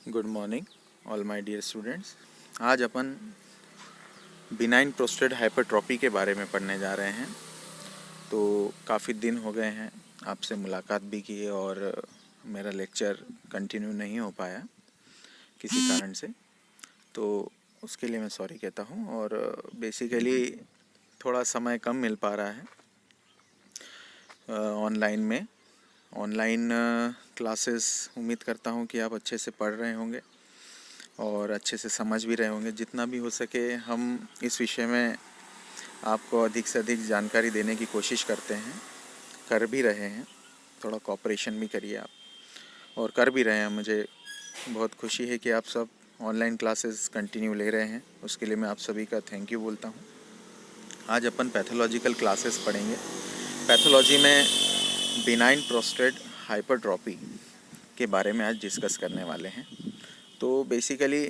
Good morning all my dear students. आज अपन benign prostate हाइपरट्रॉपी के बारे में पढ़ने जा रहे हैं। तो काफ़ी दिन हो गए हैं, आपसे मुलाकात भी की और मेरा लेक्चर कंटिन्यू नहीं हो पाया किसी कारण से, तो उसके लिए मैं सॉरी कहता हूँ। और बेसिकली थोड़ा समय कम मिल पा रहा है ऑनलाइन क्लासेस। उम्मीद करता हूँ कि आप अच्छे से पढ़ रहे होंगे और अच्छे से समझ भी रहे होंगे। जितना भी हो सके हम इस विषय में आपको अधिक से अधिक जानकारी देने की कोशिश करते हैं, कर भी रहे हैं। थोड़ा कोऑपरेशन भी करिए आप, और कर भी रहे हैं। मुझे बहुत खुशी है कि आप सब ऑनलाइन क्लासेस कंटिन्यू ले रहे हैं, उसके लिए मैं आप सभी का थैंक यू बोलता हूँ। आज अपन पैथोलॉजिकल क्लासेस पढ़ेंगे। पैथोलॉजी में बिनाइन प्रोस्टेट हाइपरट्रॉपी के बारे में आज डिस्कस करने वाले हैं। तो बेसिकली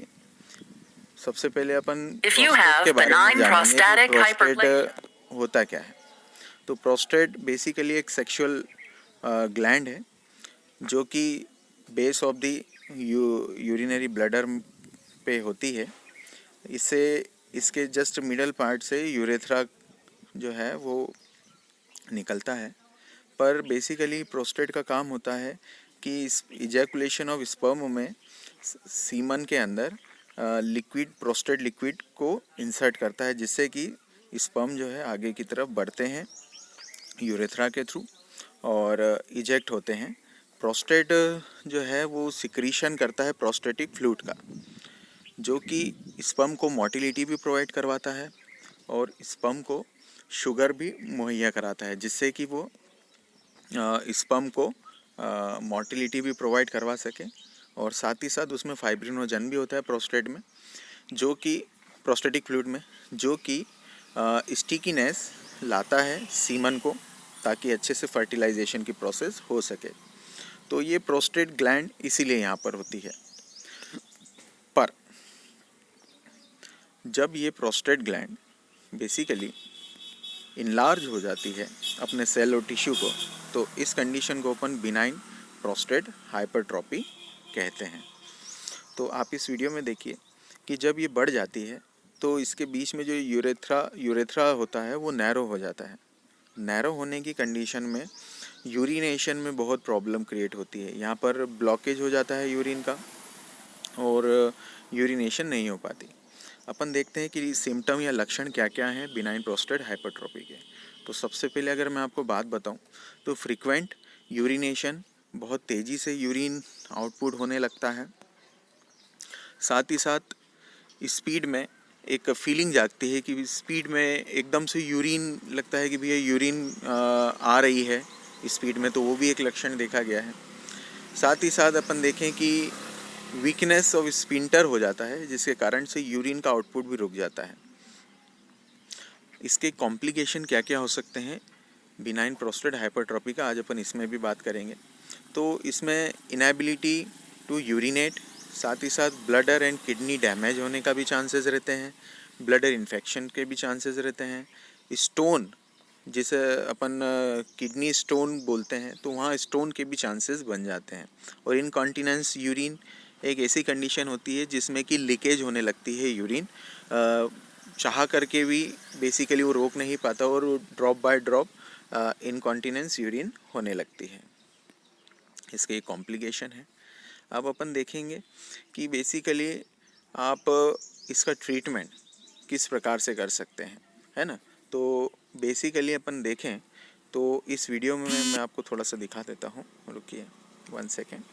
सबसे पहले अपन प्रोस्टेट के बारे में जानेंगे कि प्रोस्टेट होता क्या है। तो प्रोस्टेट बेसिकली एक सेक्सुअल ग्लैंड है जो कि base of the urinary bladder पे होती है। इसके जस्ट मिडल पार्ट से यूरेथ्रा जो है वो निकलता है। पर बेसिकली प्रोस्टेट का काम होता है कि इजैकुलेशन ऑफ स्पर्म में सीमन के अंदर लिक्विड, प्रोस्टेट लिक्विड को इंसर्ट करता है, जिससे कि स्पर्म जो है आगे की तरफ बढ़ते हैं यूरेथ्रा के थ्रू और इजेक्ट होते हैं। प्रोस्टेट जो है वो सिक्रीशन करता है प्रोस्टेटिक फ्लूइड का, जो कि स्पर्म को मोटिलिटी भी प्रोवाइड करवाता है और स्पर्म को शुगर भी मुहैया कराता है, जिससे कि वो स्पर्म को मोटिलिटी भी प्रोवाइड करवा सके। और साथ ही साथ उसमें फाइब्रिनोजन भी होता है प्रोस्टेट में, जो कि प्रोस्टेटिक फ्लूइड में, जो कि स्टिकीनेस लाता है सीमन को, ताकि अच्छे से फर्टिलाइजेशन की प्रोसेस हो सके। तो ये प्रोस्टेट ग्लैंड इसीलिए यहाँ पर होती है। पर जब ये प्रोस्टेट ग्लैंड बेसिकली इनलार्ज हो जाती है अपने सेल और टिश्यू को, तो इस कंडीशन को अपन बिनाइन प्रोस्टेट हाइपरट्रॉपी कहते हैं। तो आप इस वीडियो में देखिए कि जब ये बढ़ जाती है तो इसके बीच में जो यूरेथ्रा होता है वो नैरो हो जाता है। नैरो होने की कंडीशन में यूरिनेशन में बहुत प्रॉब्लम क्रिएट होती है। यहाँ पर ब्लॉकेज हो जाता है यूरिन का और यूरिनेशन नहीं हो पाती। अपन देखते हैं कि सिम्टम या लक्षण क्या क्या हैं बिनाइन प्रोस्टेट हाइपरट्रॉपी के। तो सबसे पहले अगर मैं आपको बात बताऊं तो फ्रीक्वेंट यूरिनेशन, बहुत तेज़ी से यूरिन आउटपुट होने लगता है। साथ ही साथ स्पीड में एक फीलिंग जागती है कि स्पीड में एकदम से यूरिन लगता है कि भैया यूरिन आ रही है स्पीड में, तो वो भी एक लक्षण देखा गया है। साथ ही साथ अपन देखें कि वीकनेस ऑफ स्पिंटर हो जाता है, जिसके कारण से यूरिन का आउटपुट भी रुक जाता है। इसके कॉम्प्लिकेशन क्या क्या हो सकते हैं बिनाइन प्रोस्टेट हाइपरट्रॉपी का, आज अपन इसमें भी बात करेंगे। तो इसमें इनएबिलिटी टू यूरिनेट, साथ ही साथ ब्लडर एंड किडनी डैमेज होने का भी चांसेस रहते हैं, ब्लडर इन्फेक्शन के भी चांसेस रहते हैं, स्टोन जिसे अपन किडनी स्टोन बोलते हैं, तो वहाँ स्टोन के भी चांसेस बन जाते हैं। और इनकॉन्टिनेंस यूरिन एक ऐसी कंडीशन होती है जिसमें कि लीकेज होने लगती है यूरिन, चाह करके भी बेसिकली वो रोक नहीं पाता और drop by drop incontinence urine होने लगती है। इसके कॉम्प्लिकेशन है। अब अपन देखेंगे कि बेसिकली आप इसका ट्रीटमेंट किस प्रकार से कर सकते हैं, है ना। तो बेसिकली अपन देखें तो इस वीडियो में मैं आपको थोड़ा सा दिखा देता हूँ, रुकिए 1 सेकेंड।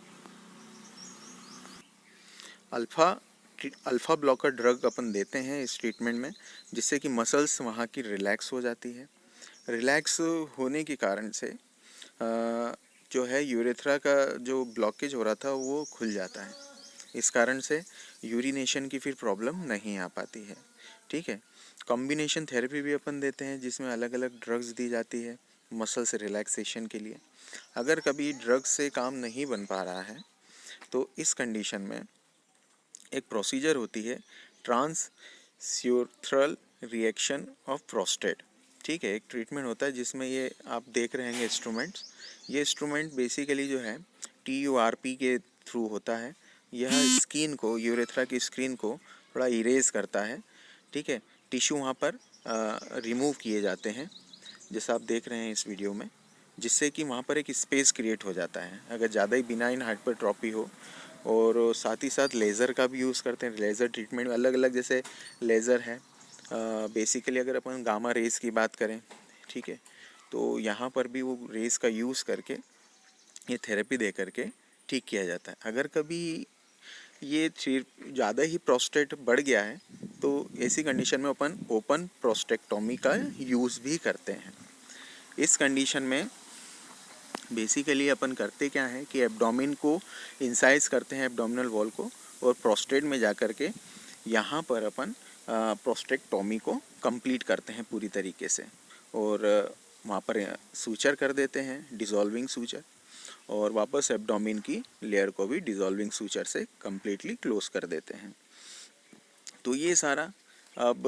अल्फ़ा ब्लॉकर ड्रग अपन देते हैं इस ट्रीटमेंट में, जिससे कि मसल्स वहाँ की रिलैक्स हो जाती है। रिलैक्स होने के कारण से जो है यूरेथ्रा का जो ब्लॉकेज हो रहा था वो खुल जाता है। इस कारण से यूरिनेशन की फिर प्रॉब्लम नहीं आ पाती है। ठीक है। कॉम्बिनेशन थेरेपी भी अपन देते हैं, जिसमें अलग अलग ड्रग्स दी जाती है मसल्स रिलैक्सेशन के लिए। अगर कभी ड्रग्स से काम नहीं बन पा रहा है तो इस कंडीशन में एक प्रोसीजर होती है ट्रांसयूरेथ्रल रिएक्शन ऑफ प्रोस्टेट। ठीक है, एक ट्रीटमेंट होता है जिसमें ये आप देख रहे हैं इंस्ट्रूमेंट्स। ये इंस्ट्रूमेंट बेसिकली जो है TURP के थ्रू होता है। यह स्किन को, यूरेथ्रा की स्किन को थोड़ा इरेज करता है, ठीक है। टिश्यू वहाँ पर रिमूव किए जाते हैं, जैसा आप देख रहे हैं इस वीडियो में, जिससे कि वहाँ पर एक स्पेस क्रिएट हो जाता है। अगर ज़्यादा ही बिनाइन हाइपरट्रॉपी हो, और साथ ही साथ लेज़र का भी यूज़ करते हैं। लेज़र ट्रीटमेंट अलग अलग, जैसे लेज़र है बेसिकली, अगर अपन गामा रेज़ की बात करें, ठीक है, तो यहाँ पर भी वो रेज़ का यूज़ करके, ये थेरेपी दे करके ठीक किया जाता है। अगर कभी ये ज़्यादा ही प्रोस्टेट बढ़ गया है तो ऐसी कंडीशन में अपन ओपन प्रोस्टेक्टोमी का यूज़ भी करते हैं। इस कंडीशन में बेसिकली अपन करते क्या है कि एब्डोमेन को इंसाइज करते हैं, एब्डोमिनल वॉल को, और प्रोस्टेट में जा कर के यहाँ पर अपन प्रोस्टेक्टोमी को कंप्लीट करते हैं पूरी तरीके से, और वहाँ पर सूचर कर देते हैं, डिज़ोल्विंग सूचर, और वापस एब्डोमेन की लेयर को भी डिज़ोल्विंग सूचर से कम्प्लीटली क्लोज कर देते हैं। तो ये सारा, अब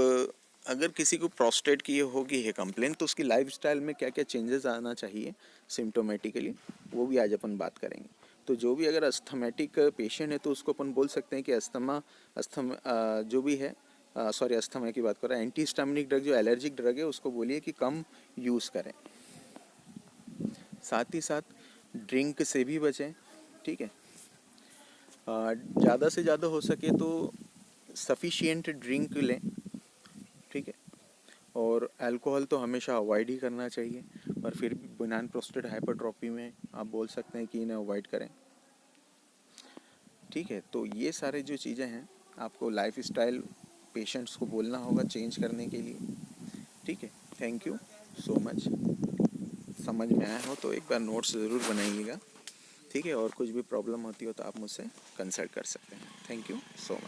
अगर किसी को प्रोस्टेट की होगी है कंप्लेन, तो उसकी लाइफस्टाइल में क्या क्या चेंजेस आना चाहिए सिम्टोमेटिकली, वो भी आज अपन बात करेंगे। तो जो भी अगर अस्थमेटिक पेशेंट है तो उसको अपन बोल सकते हैं कि जो भी है, अस्थमा की बात कर रहे हैं, एंटी हिस्टामिनिक ड्रग जो एलर्जिक ड्रग है उसको बोलिए कि कम यूज़ करें। साथ ही साथ ड्रिंक से भी बचें, ठीक है। ज़्यादा से ज़्यादा हो सके तो सफिशिएंट ड्रिंक लें, ठीक है। और अल्कोहल तो हमेशा अवॉइड ही करना चाहिए, पर फिर भी बिनाइन प्रोस्टेट हाइपरट्रॉपी में आप बोल सकते हैं कि इन्हें अवॉइड करें, ठीक है। तो ये सारे जो चीज़ें हैं आपको लाइफ स्टाइल पेशेंट्स को बोलना होगा चेंज करने के लिए, ठीक है। Thank you so much. समझ में आया हो तो एक बार नोट्स ज़रूर बनाइएगा, ठीक है। और कुछ भी प्रॉब्लम होती हो तो आप मुझसे कंसल्ट कर सकते हैं। Thank you so much.